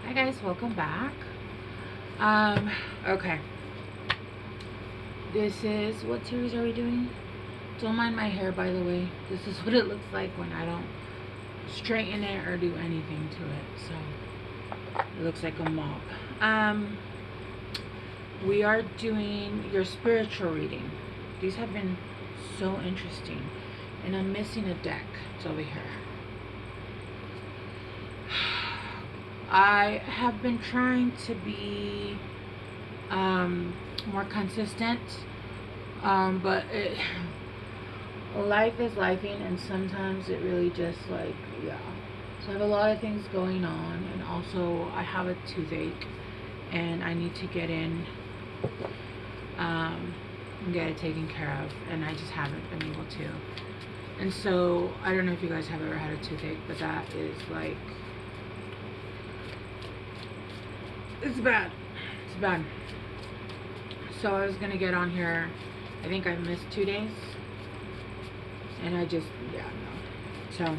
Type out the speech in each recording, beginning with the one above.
Hi guys, welcome back. Okay. This is, what series are we doing? Don't mind my hair, by the way. This is what it looks like when I don't straighten it or do anything to it. So it looks like a mop. We are doing your spiritual reading. These have been so interesting. And I'm missing a deck. It's over here. I have been trying to be more consistent, but life is lifing, and sometimes it really just like, yeah. So I have a lot of things going on, and also I have a toothache, and I need to get in and get it taken care of, and I just haven't been able to. And so I don't know if you guys have ever had a toothache, but that is like, it's bad. It's bad. So I was gonna get on here. I think I missed 2 days, and I just, yeah, no. So,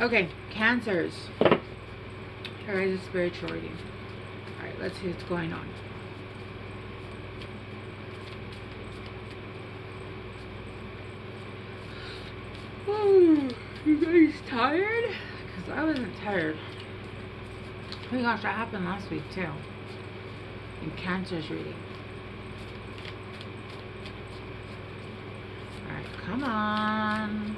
okay, Cancers. Here is a spiritual reading. All right, let's see what's going on. Oh, you guys tired? Because I wasn't tired. Oh my gosh, that happened last week too. In Cancer's reading. Alright, come on.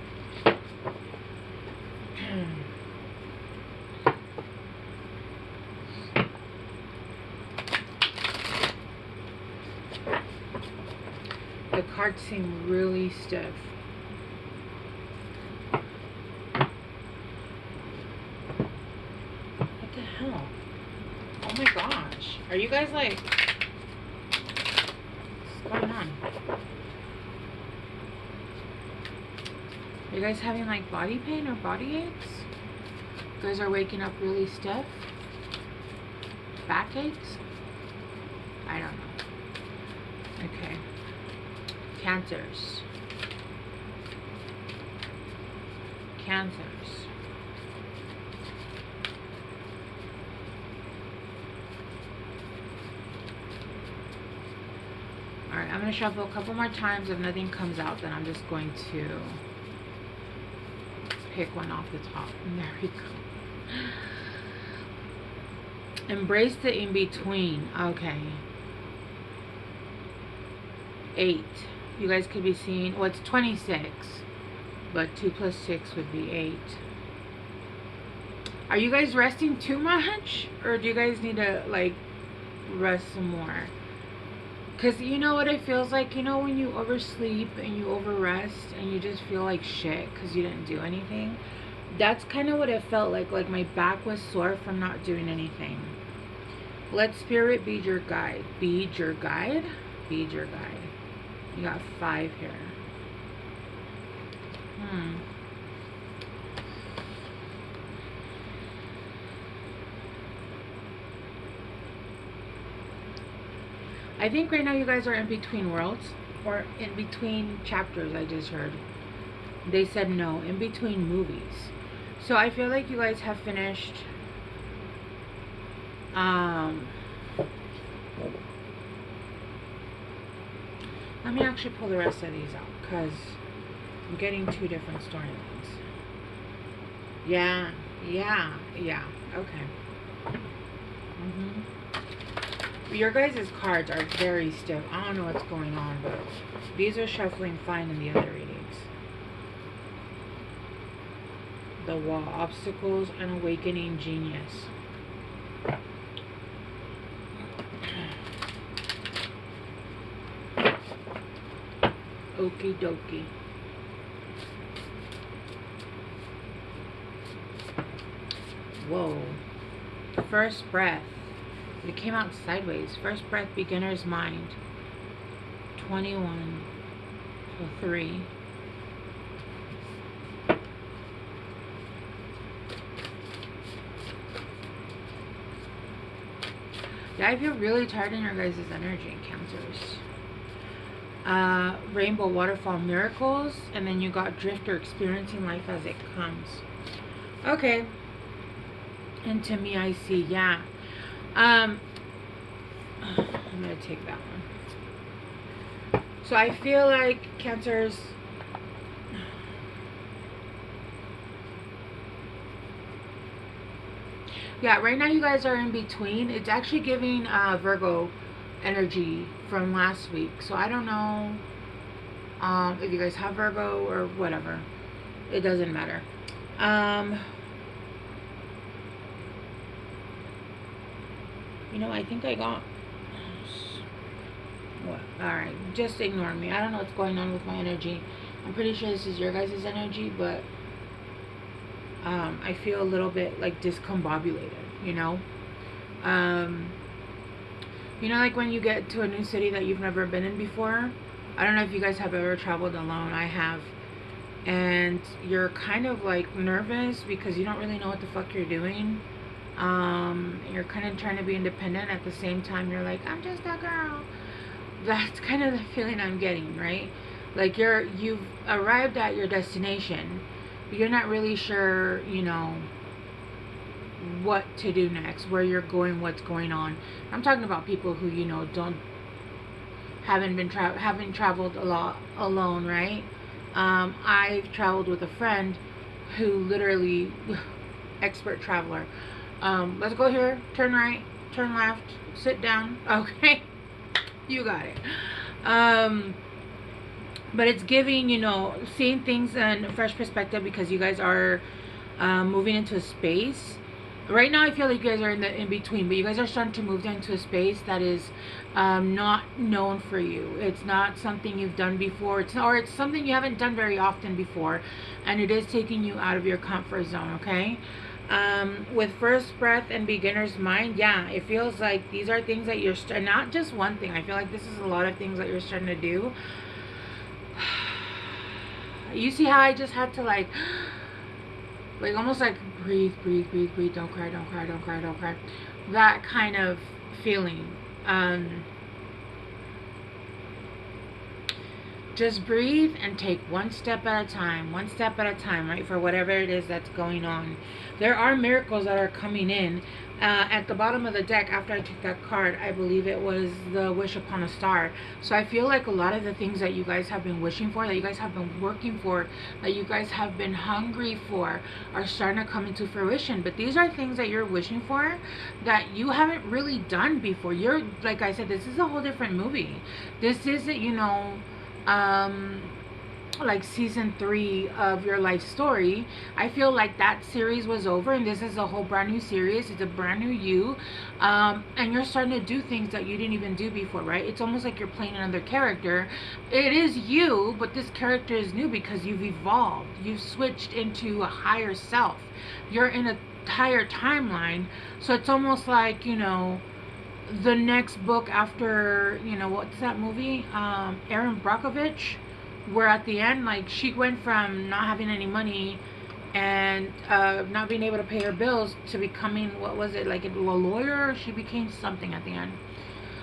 The cards seem really stiff. What the hell? Oh my gosh. Are you guys like... what's going on? Are you guys having like body pain or body aches? You guys are waking up really stiff? Backaches? I don't know. Okay. Cancers. Cancers. Alright, I'm going to shuffle a couple more times. If nothing comes out, then I'm just going to pick one off the top. And there we go. Embrace the in-between. Okay. 8. You guys could be seeing, well, it's 26. But 2 plus 6 would be 8. Are you guys resting too much? Or do you guys need to, like, rest some more? Because you know what it feels like? You know when you oversleep and you overrest and you just feel like shit because you didn't do anything? That's kind of what it felt like. Like my back was sore from not doing anything. Let spirit be your guide. Be your guide? Be your guide. You got 5 here. I think right now you guys are in between worlds, or in between chapters. I just heard they said no, in between movies. So I feel like you guys have finished let me actually pull the rest of these out, because I'm getting 2 different storylines. Yeah, okay. Your guys' cards are very stiff. I don't know what's going on, but these are shuffling fine in the other readings. The Wall, Obstacles, and Awakening Genius. Okie dokie. Whoa. First breath. It came out sideways. First breath, beginner's mind. 21. So 3. Yeah, I feel really tired in your guys' energy, Cancers. Rainbow, Waterfall, Miracles, and then you got Drifter, experiencing life as it comes. Okay. And to me, I see, yeah. I'm gonna take that one. So I feel like Cancers, yeah, right now you guys are in between. It's actually giving Virgo energy from last week. So I don't know if you guys have Virgo or whatever. It doesn't matter. You know, I think I got... What? Alright, just ignore me. I don't know what's going on with my energy. I'm pretty sure this is your guys' energy, but I feel a little bit like discombobulated, you know? You know, like when you get to a new city that you've never been in before? I don't know if you guys have ever traveled alone. I have. And you're kind of like nervous because you don't really know what the fuck you're doing. You're kind of trying to be independent. At the same time, you're like, I'm just a girl. That's kind of the feeling I'm getting, right? Like you've arrived at your destination, but you're not really sure, you know, what to do next, where you're going, what's going on. I'm talking about people who, you know, haven't traveled a lot alone, right? I've traveled with a friend who literally, expert traveler. Let's go here, turn right, turn left, sit down. Okay, you got it. But it's giving, you know, seeing things in a fresh perspective because you guys are moving into a space. Right now I feel like you guys are in between, but you guys are starting to move into a space that is not known for you. It's not something you've done before. It's something you haven't done very often before, and it is taking you out of your comfort zone, okay? With first breath and beginner's mind, yeah, it feels like these are things that you're not just one thing. I feel like this is a lot of things that you're starting to do. You see how I just had to like almost like breathe, don't cry, don't cry, don't cry, don't cry. That kind of feeling. Just breathe and take one step at a time, right? For whatever it is that's going on. There are miracles that are coming in. At the bottom of the deck, after I took that card, I believe it was the wish upon a star. So I feel like a lot of the things that you guys have been wishing for, that you guys have been working for, that you guys have been hungry for, are starting to come into fruition. But these are things that you're wishing for that you haven't really done before. You're, like I said, this is a whole different movie. This isn't, you know, like season 3 of your life story. I feel like that series was over and this is a whole brand new series. It's a brand new you, and you're starting to do things that you didn't even do before, right? It's almost like you're playing another character. It is you, but this character is new because you've evolved. You've switched into a higher self. You're in a higher timeline. So it's almost like, you know, the next book after, you know, what's that movie, Erin Brockovich, where at the end, like, she went from not having any money and not being able to pay her bills to becoming, what was it, like a lawyer? She became something at the end.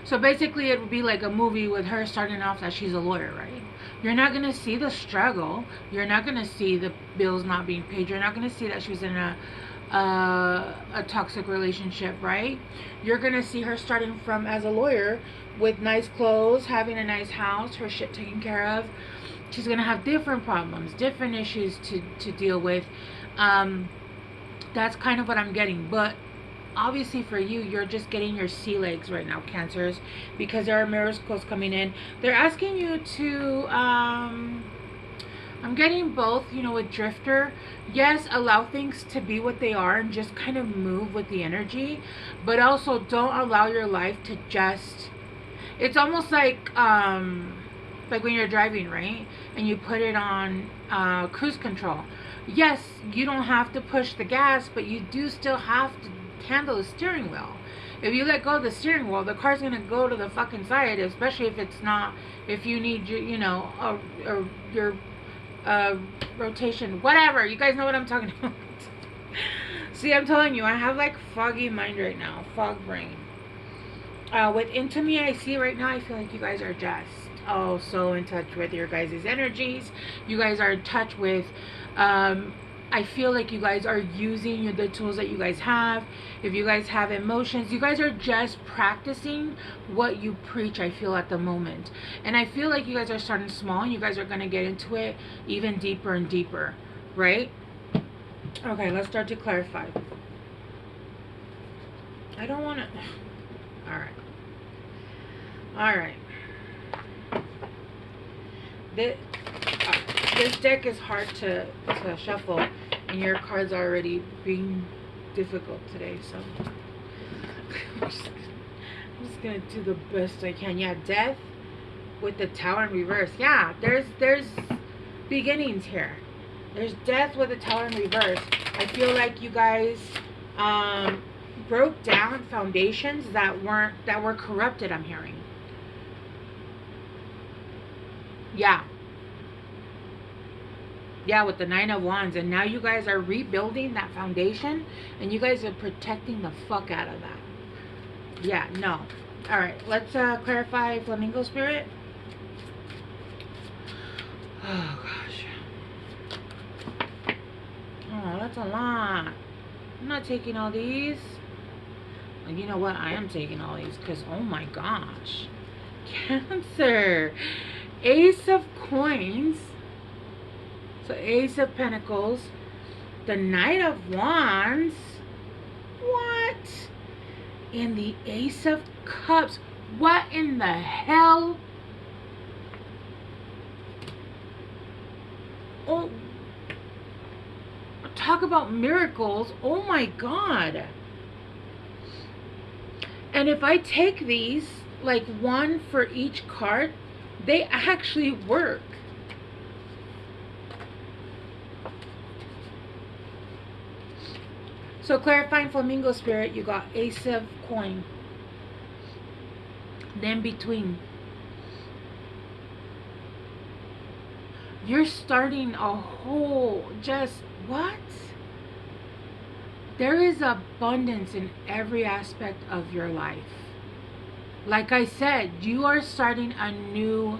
So basically it would be like a movie with her starting off that she's a lawyer, right? You're not going to see the struggle. You're not going to see the bills not being paid. You're not going to see that she was in a toxic relationship, right? You're going to see her starting from as a lawyer with nice clothes, having a nice house, her shit taken care of. She's going to have different problems, different issues to deal with. That's kind of what I'm getting. But obviously for you, you're just getting your sea legs right now, Cancers, because there are miracles coming in. They're asking you to, I'm getting both, you know, with Drifter. Yes, allow things to be what they are and just kind of move with the energy. But also don't allow your life to just, it's almost like when you're driving, right? And you put it on cruise control. Yes, you don't have to push the gas, but you do still have to handle the steering wheel. If you let go of the steering wheel, the car's gonna go to the fucking side, especially if it's not, if you need, you know, your rotation, whatever. You guys know what I'm talking about. See, I'm telling you, I have like foggy mind right now, fog brain. With Into Me, I see right now, I feel like you guys are just so in touch with your guys' energies. You guys are in touch with I feel like you guys are using the tools that you guys have. If you guys have emotions, you guys are just practicing what you preach, I feel, at the moment. And I feel like you guys are starting small and you guys are going to get into it even deeper and deeper, right? Okay, let's start to clarify. I don't want to... Alright. This deck is hard to shuffle, and your cards are already being difficult today, so I'm just gonna do the best I can. Yeah, death with the Tower in reverse. Yeah, there's beginnings here. There's death with the Tower in reverse. I feel like you guys broke down foundations that were corrupted, I'm hearing. Yeah, with the Nine of Wands. And now you guys are rebuilding that foundation, and you guys are protecting the fuck out of that. Yeah, no. Alright, let's clarify Flamingo Spirit. Oh, gosh. Oh, that's a lot. I'm not taking all these. And you know what? I am taking all these because, oh my gosh. Cancer. Ace of Coins. So Ace of Pentacles. The Knight of Wands. What? And the Ace of Cups. What in the hell? Oh. Talk about miracles. Oh my God. And if I take these, like one for each card, they actually work. So clarifying Flamingo Spirit, you got Ace of Coin. Then between. You're starting a whole, just what? There is abundance in every aspect of your life. Like I said, you are starting a new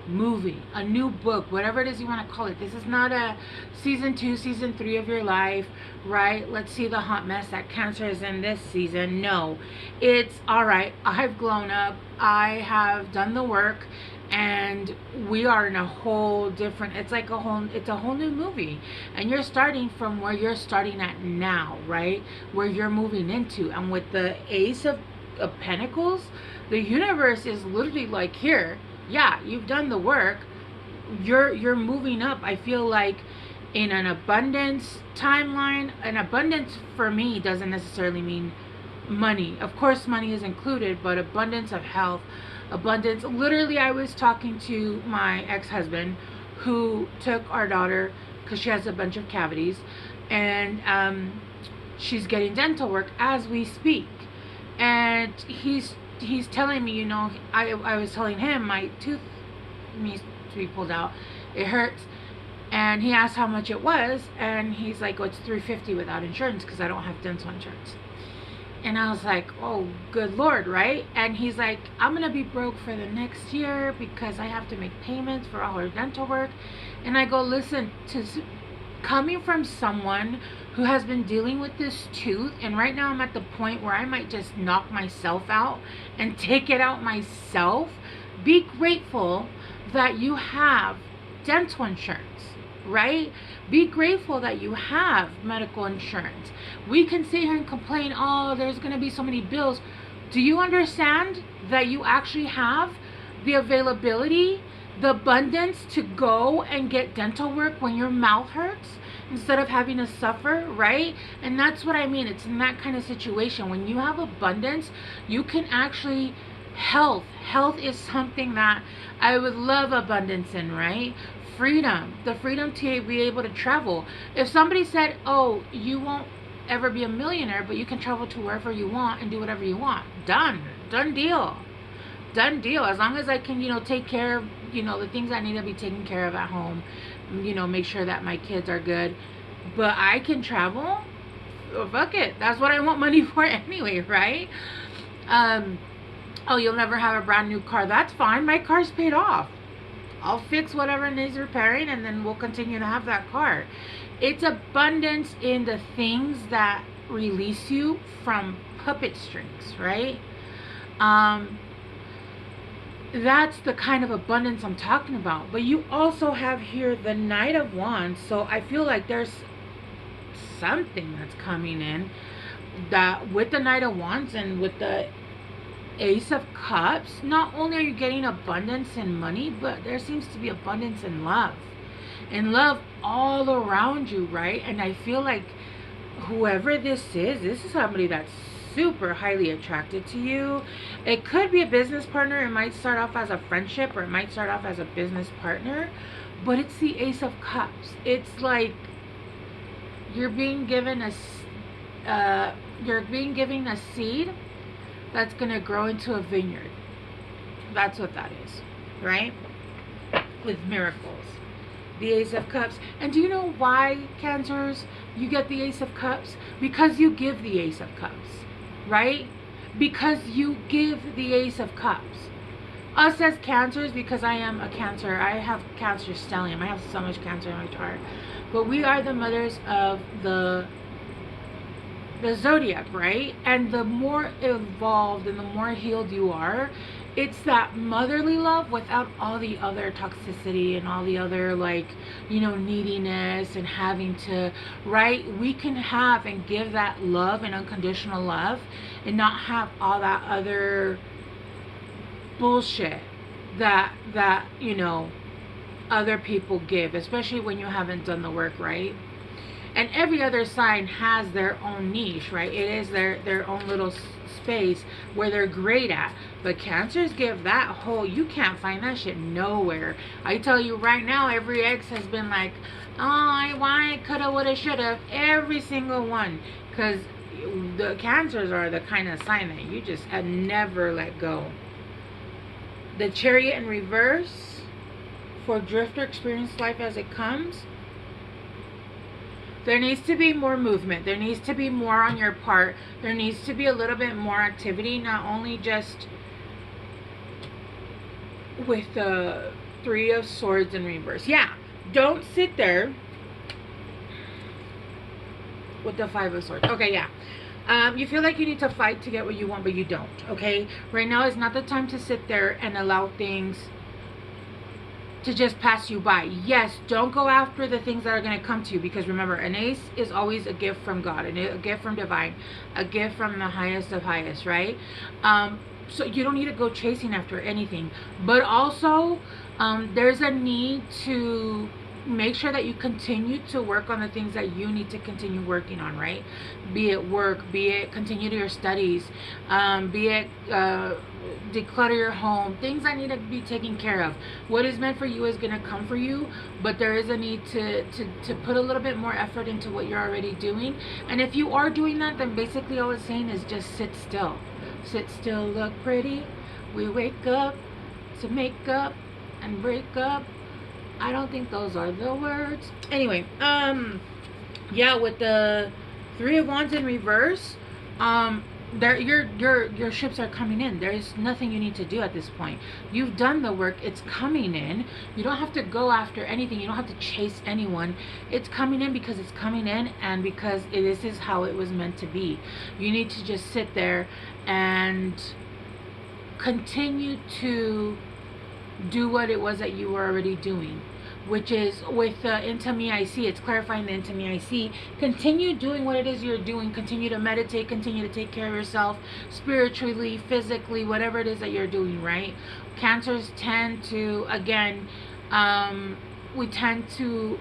movie, a new book, whatever it is you want to call it. This is not a season 2, season 3 of your life, right? Let's see the hot mess that Cancer is in this season. No, it's all right. I've grown up. I have done the work, and we are in a whole different, it's a whole new movie. And you're starting from where you're starting at now, right? Where you're moving into. And with the Ace of Pentacles, the universe is literally like, here, yeah, you've done the work. You're moving up. I feel like in an abundance timeline. An abundance for me doesn't necessarily mean money. Of course, money is included, but abundance of health, abundance. Literally, I was talking to my ex-husband who took our daughter because she has a bunch of cavities, and she's getting dental work as we speak. And he's telling me, you know, I was telling him my tooth needs to be pulled out. It hurts. And he asked how much it was, and he's like, oh, it's $350 without insurance because I don't have dental insurance. And I was like, oh, good Lord, right? And he's like, I'm going to be broke for the next year because I have to make payments for all her dental work. And I go, listen, coming from someone who has been dealing with this tooth, and right now I'm at the point where I might just knock myself out and take it out myself. Be grateful that you have dental insurance, right? Be grateful that you have medical insurance. We can sit here and complain, oh, there's going to be so many bills. Do you understand that you actually have the availability, the abundance to go and get dental work when your mouth hurts instead of having to suffer, right? And that's what I mean. It's in that kind of situation. When you have abundance, you can actually health is something that I would love abundance in, right? Freedom, the freedom to be able to travel. If somebody said, oh, you won't ever be a millionaire, but you can travel to wherever you want and do whatever you want, done deal. As long as I can, you know, take care of, you know, the things I need to be taken care of at home, you know, make sure that my kids are good, but I can travel. Oh, fuck it, that's what I want money for anyway, right? Oh, you'll never have a brand new car. That's fine, my car's paid off. I'll fix whatever needs repairing, and then we'll continue to have that car. It's abundance in the things that release you from puppet strings, right? That's the kind of abundance I'm talking about. But you also have here the Knight of Wands. So I feel like there's something that's coming in that with the Knight of Wands and with the Ace of Cups, not only are you getting abundance in money, but there seems to be abundance in love. And love all around you, right? And I feel like whoever this is somebody that's super highly attracted to you. It could be a business partner. It might start off as a friendship, or it might start off as a business partner. But it's the Ace of Cups. It's like you're being given a seed that's going to grow into a vineyard. That's what that is, right? With miracles. The Ace of Cups. And do you know why, Cancers, you get the Ace of Cups? Because you give the Ace of Cups, right? Because you give the Ace of Cups. Us as Cancers, because I am a Cancer, I have Cancer stellium. I have so much Cancer in my chart. But we are the mothers of the zodiac, right? And the more evolved and the more healed you are, it's that motherly love without all the other toxicity and all the other, like, you know, neediness and having to, right? We can have and give that love and unconditional love and not have all that other bullshit that you know, other people give, especially when you haven't done the work, right? And every other sign has their own niche, right? It is their own little space where they're great at. But Cancers give that whole, you can't find that shit nowhere. I tell you right now, every ex has been like, oh, why, coulda, woulda, shoulda. Every single one. Because the Cancers are the kind of sign that you just never let go. The Chariot in reverse for Drifter, experience life as it comes. There needs to be more movement. There needs to be more on your part. There needs to be a little bit more activity, not only just with the Three of Swords in reverse. Yeah, don't sit there with the Five of Swords. Okay, yeah. You feel like you need to fight to get what you want, but you don't, okay? Right now is not the time to sit there and allow things to just pass you by. Yes, don't go after the things that are going to come to you, because remember, an ace is always a gift from God, and a gift from divine, a gift from the highest of highest, right? So you don't need to go chasing after anything, but also there's a need to make sure that you continue to work on the things that you need to continue working on, right? Be it work, be it continue to your studies, be it declutter your home, things that need to be taken care of. What is meant for you is going to come for you, but there is a need to put a little bit more effort into what you're already doing. And if you are doing that, then basically all it's saying is just sit still. Sit still, look pretty. We wake up to make up and break up. I don't think those are the words. Anyway, yeah, with the Three of Wands in reverse, your ships are coming in. There's nothing you need to do at this point. You've done the work. It's coming in. You don't have to go after anything. You don't have to chase anyone. It's coming in because it's coming in, and because this is how it was meant to be. You need to just sit there and continue to do what it was that you were already doing, which is with the Into Me I See. It's clarifying the Into Me I See. Continue doing what it is you're doing. Continue to meditate. Continue to take care of yourself spiritually, physically, whatever it is that you're doing, right? Cancers tend to, again, we tend to,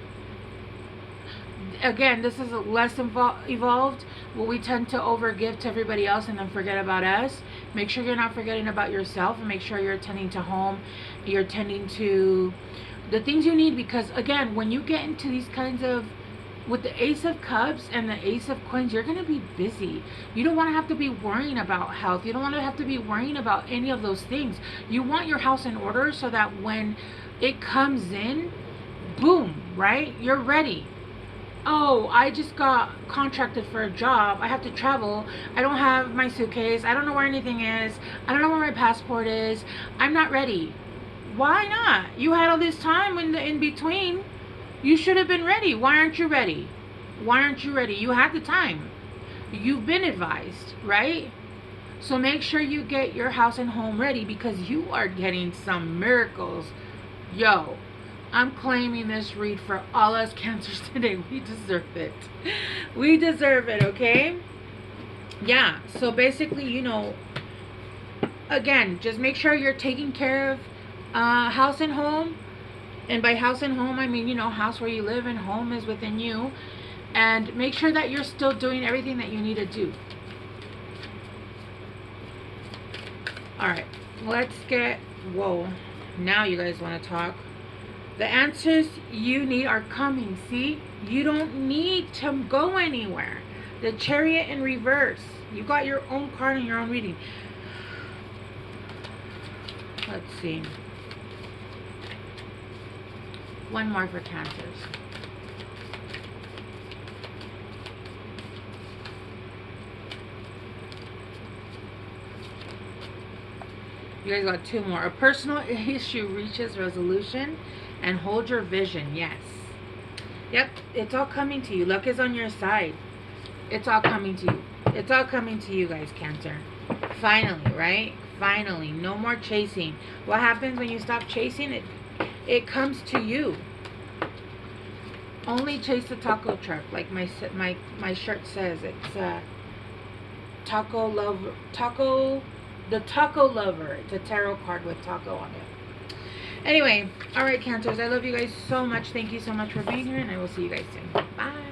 again, this is less evolved, but we tend to overgive to everybody else and then forget about us. Make sure you're not forgetting about yourself, and make sure you're tending to home. You're tending to the things you need, because again, when you get into these kinds of, with the Ace of Cups and the Ace of Coins, you're going to be busy. You don't want to have to be worrying about health. You don't want to have to be worrying about any of those things. You want your house in order so that when it comes in, boom, right? You're ready. Oh, I just got contracted for a job. I have to travel. I don't have my suitcase. I don't know where anything is. I don't know where my passport is. I'm not ready. Why not? You had all this time in between. You should have been ready. Why aren't you ready? Why aren't you ready? You had the time. You've been advised, right? So make sure you get your house and home ready, because you are getting some miracles. Yo, I'm claiming this read for all us cancers today. We deserve it. We deserve it, okay? Yeah, so basically, again, just make sure you're taking care of house and home. And by house and home, I mean, house where you live, and home is within you. And make sure that you're still doing everything that you need to do. Alright, let's get, whoa, now you guys want to talk. The answers you need are coming, see? You don't need to go anywhere. The Chariot in reverse. You got your own card and your own reading. Let's see. One more for Cancers. You guys got two more. A personal issue reaches resolution, and hold your vision. Yes. Yep, it's all coming to you. Luck is on your side. It's all coming to you. It's all coming to you guys, Cancer. Finally, right? Finally. No more chasing. What happens when you stop chasing? It comes to you. Only chase the taco truck, like my shirt says. It's taco lover, the taco lover. It's a tarot card with taco on it. Anyway, all right, Cancers, I love you guys so much. Thank you so much for being here, and I will see you guys soon. Bye.